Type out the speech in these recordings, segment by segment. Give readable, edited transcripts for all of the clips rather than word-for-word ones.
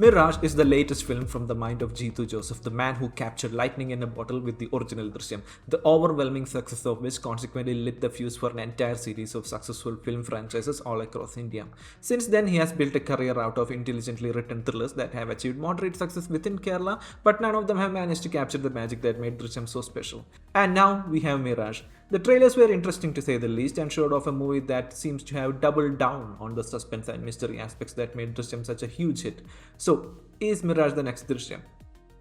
Mirage is the latest film from the mind of Jeethu Joseph, the man who captured lightning in a bottle with the original Drishyam, the overwhelming success of which consequently lit the fuse for an entire series of successful film franchises all across India. Since then, he has built a career out of intelligently written thrillers that have achieved moderate success within Kerala, but none of them have managed to capture the magic that made Drishyam so special. And now we have Mirage. The trailers were interesting to say the least and showed off a movie that seems to have doubled down on the suspense and mystery aspects that made Drishyam such a huge hit. So, is Mirage the next Drishyam?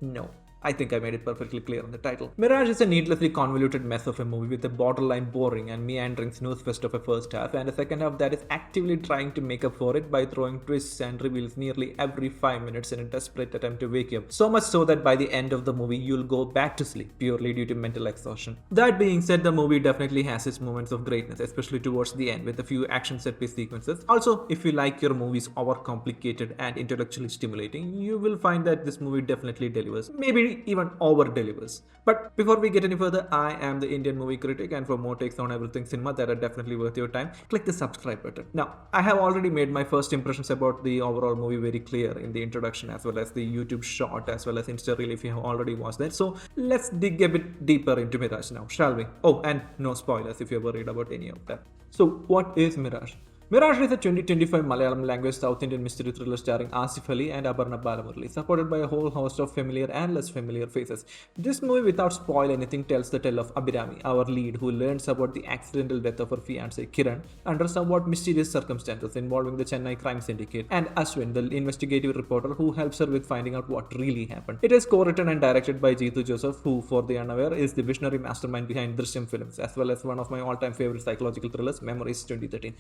No. I think I made it perfectly clear in the title. Mirage is a needlessly convoluted mess of a movie with a borderline boring and meandering snooze fest of a first half and a second half that is actively trying to make up for it by throwing twists and reveals nearly every 5 minutes in a desperate attempt to wake you up. So much so that by the end of the movie you'll go back to sleep purely due to mental exhaustion. That being said, the movie definitely has its moments of greatness, especially towards the end with a few action set piece sequences. Also, if you like your movies overcomplicated and intellectually stimulating, you will find that this movie definitely delivers. Maybe even over delivers. But before we get any further, I am the Indian movie critic, and for more takes on everything cinema that are definitely worth your time, click the subscribe button. Now, I have already made my first impressions about the overall movie very clear in the introduction as well as the YouTube short as well as Insta reel if you have already watched that. So let's dig a bit deeper into Mirage now, shall we? Oh, and no spoilers if you're worried about any of that. So what is Mirage? Mirage is a 2025 Malayalam language South Indian mystery thriller starring Asif Ali and Aparna Balamurali, supported by a whole host of familiar and less familiar faces. This movie, without spoil anything, tells the tale of Abhirami, our lead, who learns about the accidental death of her fiancé Kiran under somewhat mysterious circumstances involving the Chennai crime syndicate, and Ashwin, the investigative reporter who helps her with finding out what really happened. It is co-written and directed by Jeethu Joseph, who, for the unaware, is the visionary mastermind behind Drishyam films, as well as one of my all-time favorite psychological thrillers, Memories 2013.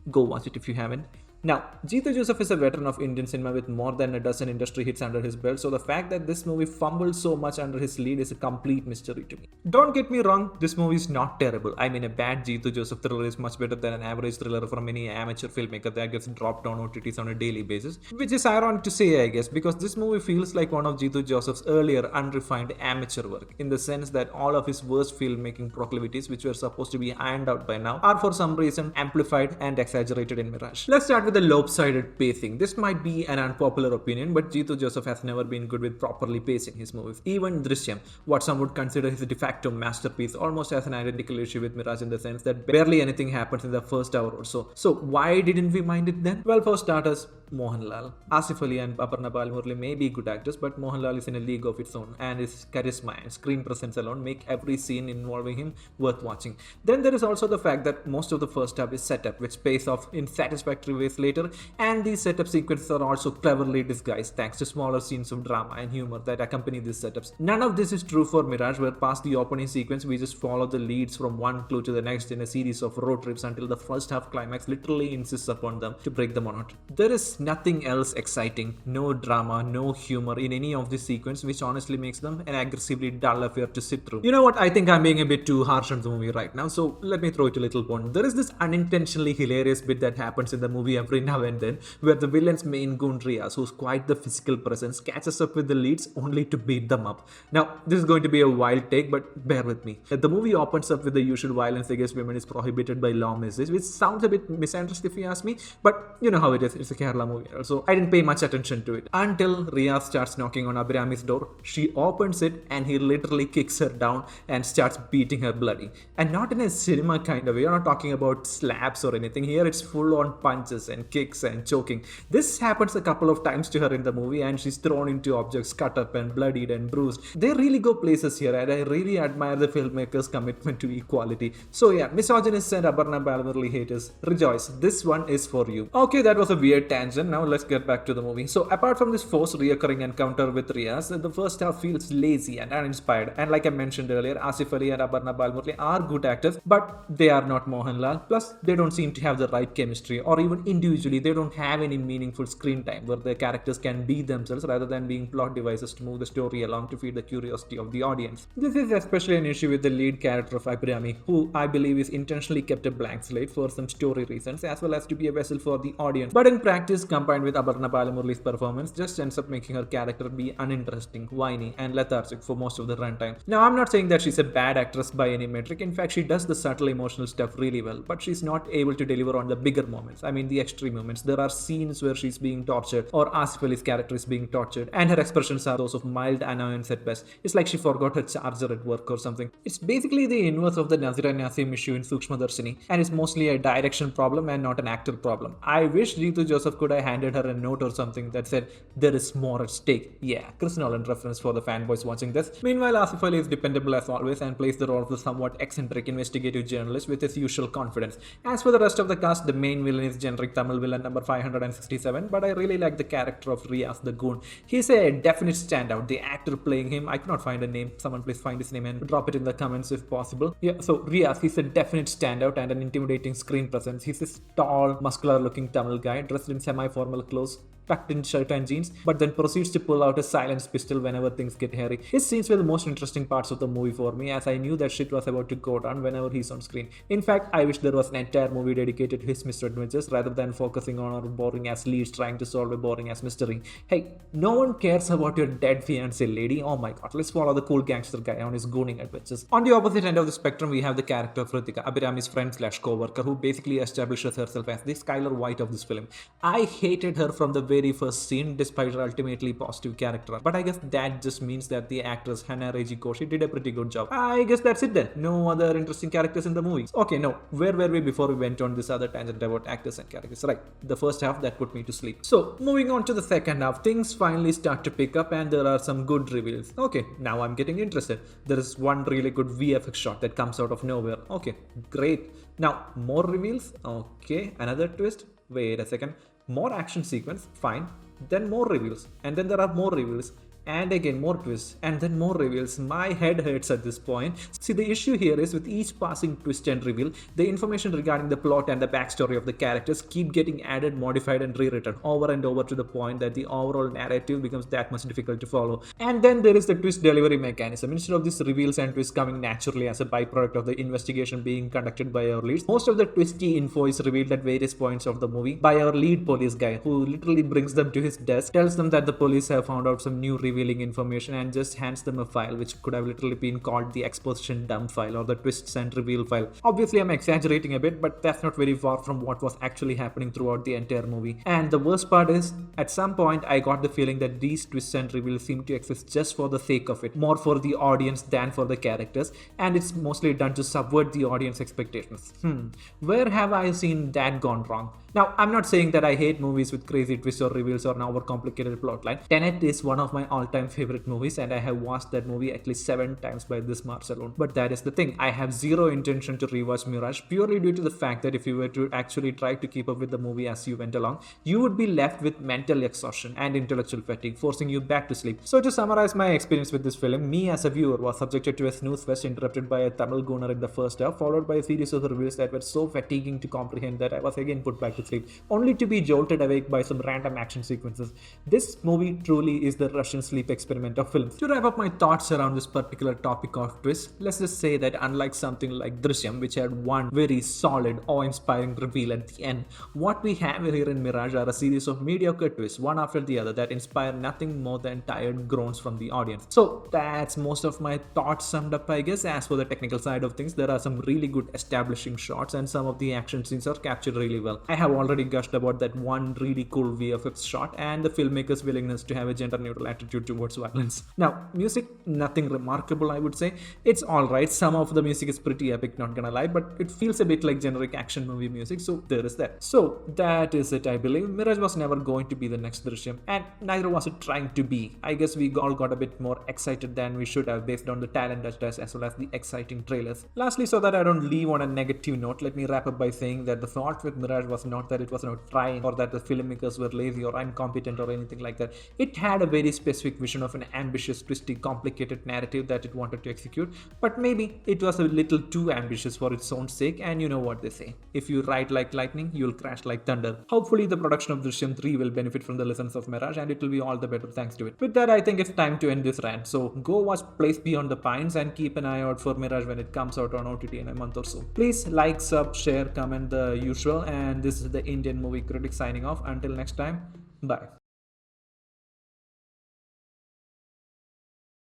Go watch it if you haven't. Now, Jeethu Joseph is a veteran of Indian cinema with more than a dozen industry hits under his belt, so the fact that this movie fumbled so much under his lead is a complete mystery to me. Don't get me wrong, this movie is not terrible. I mean, a bad Jeethu Joseph thriller is much better than an average thriller from any amateur filmmaker that gets dropped on OTTs on a daily basis, which is ironic to say, I guess, because this movie feels like one of Jeethu Joseph's earlier unrefined amateur work, in the sense that all of his worst filmmaking proclivities, which were supposed to be ironed out by now, are for some reason amplified and exaggerated in Mirage. Let's start with the lopsided pacing. This might be an unpopular opinion, but Jeethu Joseph has never been good with properly pacing his movies. Even Drishyam, what some would consider his de facto masterpiece, almost has an identical issue with Mirage in the sense that barely anything happens in the first hour or so. So why didn't we mind it then? Well, for starters, Mohanlal. Asif Ali and Aparna Balamurali may be good actors, but Mohanlal is in a league of its own, and his charisma and screen presence alone make every scene involving him worth watching. Then there is also the fact that most of the first half is set up, which pays off in satisfactory ways later, and these setup sequences are also cleverly disguised thanks to smaller scenes of drama and humor that accompany these setups. None of this is true for Mirage, where past the opening sequence we just follow the leads from one clue to the next in a series of road trips until the first half climax literally insists upon them to break the monotony. There is nothing else exciting, no drama, no humor in any of this sequence, which honestly makes them an aggressively dull affair to sit through. You know what, I think I'm being a bit too harsh on the movie right now, so let me throw it a little bone. There is this unintentionally hilarious bit that happens in the movie every now and then, where the villain's main goon Riaz, who's quite the physical presence, catches up with the leads only to beat them up. Now, this is going to be a wild take, but bear with me. The movie opens up with the usual violence against women is prohibited by law message, which sounds a bit misandrist if you ask me, but you know how it is, it's a Kerala movie. So I didn't pay much attention to it until Riaz starts knocking on Abhirami's door. She opens it and he literally kicks her down and starts beating her bloody. And not in a cinema kind of way. You're not talking about slaps or anything. Here it's full on punches and kicks and choking. This happens a couple of times to her in the movie and she's thrown into objects, cut up and bloodied and bruised. They really go places here and I really admire the filmmaker's commitment to equality. So yeah, misogynists and Aparna Balamurali haters, rejoice. This one is for you. Okay, that was a weird tangent. Now let's get back to the movie. So apart from this forced reoccurring encounter with Riaz, the first half feels lazy and uninspired. And like I mentioned earlier, Asif Ali and Aparna Balamurali are good actors, but they are not Mohanlal. Plus, they don't seem to have the right chemistry, or even individually, they don't have any meaningful screen time where the characters can be themselves rather than being plot devices to move the story along to feed the curiosity of the audience. This is especially an issue with the lead character of Abhirami, who I believe is intentionally kept a blank slate for some story reasons as well as to be a vessel for the audience. But in practice, this combined with Aparna Palamurli's performance just ends up making her character be uninteresting, whiny, and lethargic for most of the runtime. Now, I'm not saying that she's a bad actress by any metric. In fact, she does the subtle emotional stuff really well, but she's not able to deliver on the bigger moments. I mean, the extreme moments. There are scenes where she's being tortured, or Asif Ali's character is being tortured, and her expressions are those of mild annoyance at best. It's like she forgot her charger at work or something. It's basically the inverse of the Nazira Nasim issue in Sukshmadarshini, and it's mostly a direction problem and not an actor problem. I wish Jeethu Joseph could have handed her a note or something that said, there is more at stake. Yeah, Chris Nolan reference for the fanboys watching this. Meanwhile, Asif Ali is dependable as always and plays the role of the somewhat eccentric investigative journalist with his usual confidence. As for the rest of the cast, the main villain is generic Tamil villain number 567, but I really like the character of Riaz the Goon. He's a definite standout. The actor playing him, I cannot find a name. Someone please find his name and drop it in the comments if possible. Yeah, so Riaz, he's a definite standout and an intimidating screen presence. He's this tall, muscular looking Tamil guy dressed in semi-formal clothes, tucked in shirt and jeans, but then proceeds to pull out a silenced pistol whenever things get hairy. His scenes were the most interesting parts of the movie for me, as I knew that shit was about to go down whenever he's on screen. In fact, I wish there was an entire movie dedicated to his misadventures rather than focusing on our boring ass leads trying to solve a boring ass mystery. Hey, no one cares about your dead fiancé lady. Oh my god, let's follow the cool gangster guy on his gooning adventures. On the opposite end of the spectrum, we have the character of Ritika, Abhirami's friend slash co-worker, who basically establishes herself as the Skylar White of this film. I hated her from the very first scene despite her ultimately positive character, but I guess that just means that the actress Hannah Reiji Koshi did a pretty good job. I guess that's it then. No other interesting characters in the movie. Okay, no, where were we before we went on this other tangent about actors and characters? Right, the first half that put me to sleep. So, moving on to the second half, things finally start to pick up and there are some good reveals. Okay, now I'm getting interested. There is one really good VFX shot that comes out of nowhere. Okay, great. Now, more reveals. Okay, another twist. Wait a second. More action sequence. Fine. Then more reveals. And then there are more reveals. And again more twists, and then more reveals. My head hurts at this point. See, the issue here is with each passing twist and reveal, the information regarding the plot and the backstory of the characters keep getting added, modified and rewritten over and over to the point that the overall narrative becomes that much difficult to follow. And then there is the twist delivery mechanism. Instead of these reveals and twists coming naturally as a byproduct of the investigation being conducted by our leads, most of the twisty info is revealed at various points of the movie by our lead police guy, who literally brings them to his desk, tells them that the police have found out some new revealing information and just hands them a file which could have literally been called the exposition dump file or the twists and reveal file. Obviously, I'm exaggerating a bit, but that's not very far from what was actually happening throughout the entire movie. And the worst part is, at some point, I got the feeling that these twists and reveals seem to exist just for the sake of it, more for the audience than for the characters, and it's mostly done to subvert the audience expectations. Where have I seen that gone wrong? Now, I'm not saying that I hate movies with crazy twists or reveals or an overcomplicated plotline. Tenet is one of my all-time favorite movies, and I have watched that movie at least 7 times by this March alone. But that is the thing. I have zero intention to rewatch Mirage purely due to the fact that if you were to actually try to keep up with the movie as you went along, you would be left with mental exhaustion and intellectual fatigue, forcing you back to sleep. So to summarize my experience with this film, me as a viewer was subjected to a snooze fest interrupted by a Tamil gooner in the first half, followed by a series of reveals that were so fatiguing to comprehend that I was again put back to sleep, only to be jolted awake by some random action sequences. This movie truly is the Russian sleep experiment of films. To wrap up my thoughts around this particular topic of twist, let's just say that unlike something like Drishyam, which had one very solid, awe-inspiring reveal at the end, what we have here in Mirage are a series of mediocre twists, one after the other, that inspire nothing more than tired groans from the audience. So that's most of my thoughts summed up, I guess. As for the technical side of things, there are some really good establishing shots and some of the action scenes are captured really well. I have already gushed about that one really cool VFX shot and the filmmaker's willingness to have a gender neutral attitude towards violence. Now, music, nothing remarkable I would say. It's alright, some of the music is pretty epic, not gonna lie, but it feels a bit like generic action movie music, so there is that. So that is it, I believe. Mirage was never going to be the next Drishyam, and neither was it trying to be. I guess we all got a bit more excited than we should have based on the talent test as well as the exciting trailers. Lastly, so that I don't leave on a negative note, let me wrap up by saying that the fault with Mirage was not that it was not trying or that the filmmakers were lazy or incompetent or anything like that. It had a very specific vision of an ambitious, twisty, complicated narrative that it wanted to execute, but maybe it was a little too ambitious for its own sake, and you know what they say. If you ride like lightning, you'll crash like thunder. Hopefully the production of Drishyam 3 will benefit from the lessons of Mirage, and it will be all the better thanks to it. With that, I think it's time to end this rant. So go watch Place Beyond the Pines and keep an eye out for Mirage when it comes out on OTT in a month or so. Please like, sub, share, comment, the usual, and this the Indian movie critic signing off. Until next time, bye.